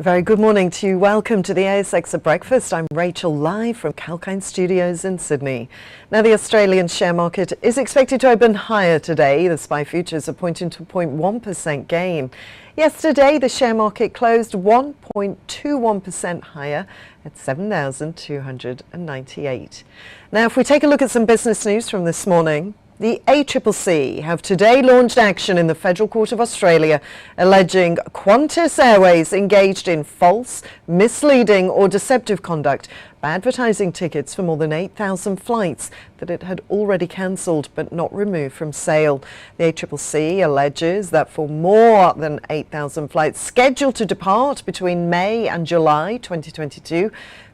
A very good morning to you. Welcome to the ASX at Breakfast. I'm Rachel, live from Kalkine Studios in Sydney. Now, the Australian share market is expected to open higher today. The SPI futures are pointing to a 0.1% gain. Yesterday, the share market closed 1.21% higher at 7,298. Now, if we take a look at some business news from this morning, the ACCC have today launched action in the Federal Court of Australia alleging Qantas Airways engaged in false, misleading or deceptive conduct by advertising tickets for more than 8,000 flights that it had already cancelled but not removed from sale. The ACCC alleges that for more than 8,000 flights scheduled to depart between May and July 2022,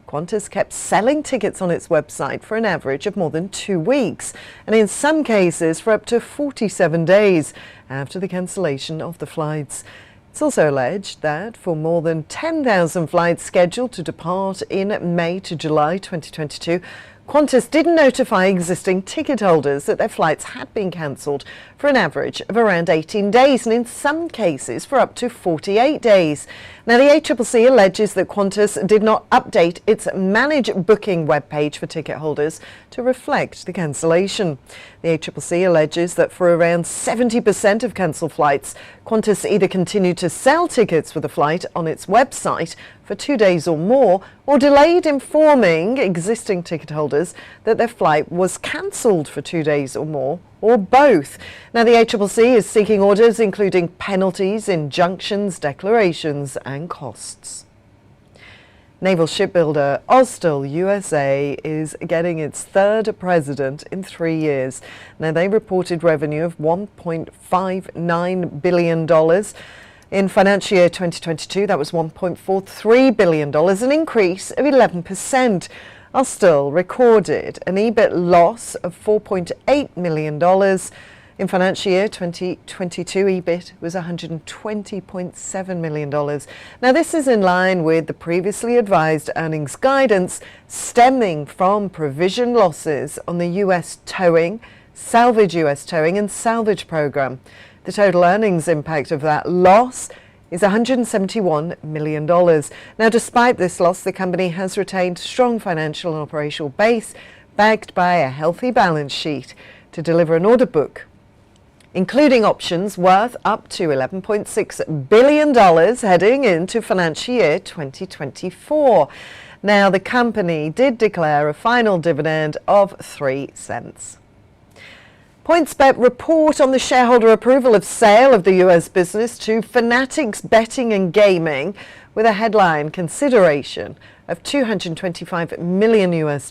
Qantas kept selling tickets on its website for an average of more than 2 weeks, and in some cases for up to 47 days after the cancellation of the flights. It's also alleged that for more than 10,000 flights scheduled to depart in May to July 2022, Qantas didn't notify existing ticket holders that their flights had been cancelled for an average of around 18 days and in some cases for up to 48 days. Now, the ACCC alleges that Qantas did not update its Manage Booking webpage for ticket holders to reflect the cancellation. The ACCC alleges that for around 70% of cancelled flights, Qantas either continued to sell tickets for the flight on its website for 2 days or more, or delayed informing existing ticket holders that their flight was cancelled for 2 days or more, or both. Now, the ACCC is seeking orders including penalties, injunctions, declarations and costs. Naval shipbuilder Austal USA is getting its third president in 3 years. Now, they reported revenue of $1.59 billion. In financial year 2022, that was $1.43 billion, an increase of 11%. Austal recorded an EBIT loss of $4.8 million. In financial year 2022, EBIT was $120.7 million. Now, this is in line with the previously advised earnings guidance stemming from provision losses on the US towing, Salvage US towing and salvage program. The total earnings impact of that loss is $171 million. Now, despite this loss, the company has retained strong financial and operational base, backed by a healthy balance sheet to deliver an order book, including options worth up to $11.6 billion heading into financial year 2024. Now, the company did declare a final dividend of 3 cents. Pointsbet report on the shareholder approval of sale of the US business to Fanatics Betting Gaming with a headline consideration of $225 million US.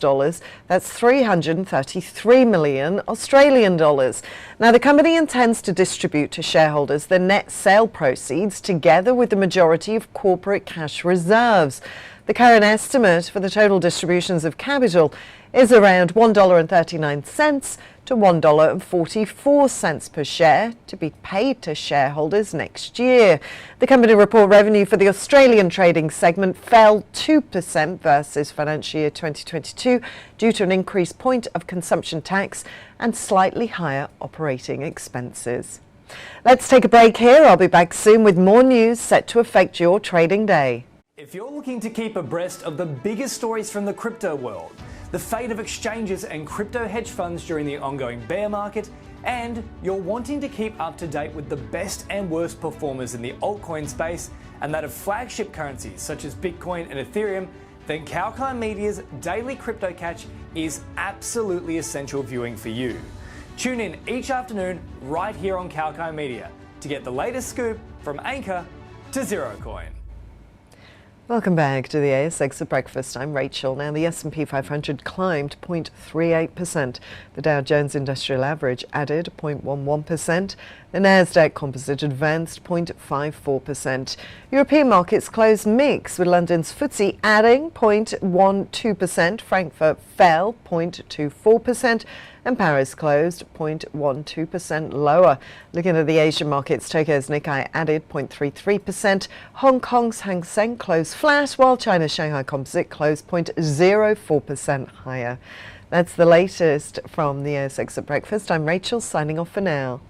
That's 333 million Australian dollars. Now, the company intends to distribute to shareholders the net sale proceeds together with the majority of corporate cash reserves. The current estimate for the total distributions of capital is around $1.39 to $1.44 per share to be paid to shareholders next year. The company report revenue for the Australian trading segment fell 2% versus financial year 2022 due to an increased point of consumption tax and slightly higher operating expenses. Let's take a break here. I'll be back soon with more news set to affect your trading day. If you're looking to keep abreast of the biggest stories from the crypto world, the fate of exchanges and crypto hedge funds during the ongoing bear market, and you're wanting to keep up to date with the best and worst performers in the altcoin space and that of flagship currencies such as Bitcoin and Ethereum, then Kalkine Media's daily crypto catch is absolutely essential viewing for you. Tune in each afternoon right here on Kalkine Media to get the latest scoop from Anchor to Zero Coin. Welcome back to the ASX at Breakfast. I'm Rachel. Now, the S&P 500 climbed 0.38%. The Dow Jones Industrial Average added 0.11%. The Nasdaq Composite advanced 0.54%. European markets closed mixed, with London's FTSE adding 0.12%. Frankfurt fell 0.24%. And Paris closed 0.12% lower. Looking at the Asian markets, Tokyo's Nikkei added 0.33%. Hong Kong's Hang Seng closed flat, while China's Shanghai Composite closed 0.04% higher. That's the latest from the ASX at Breakfast. I'm Rachel, signing off for now.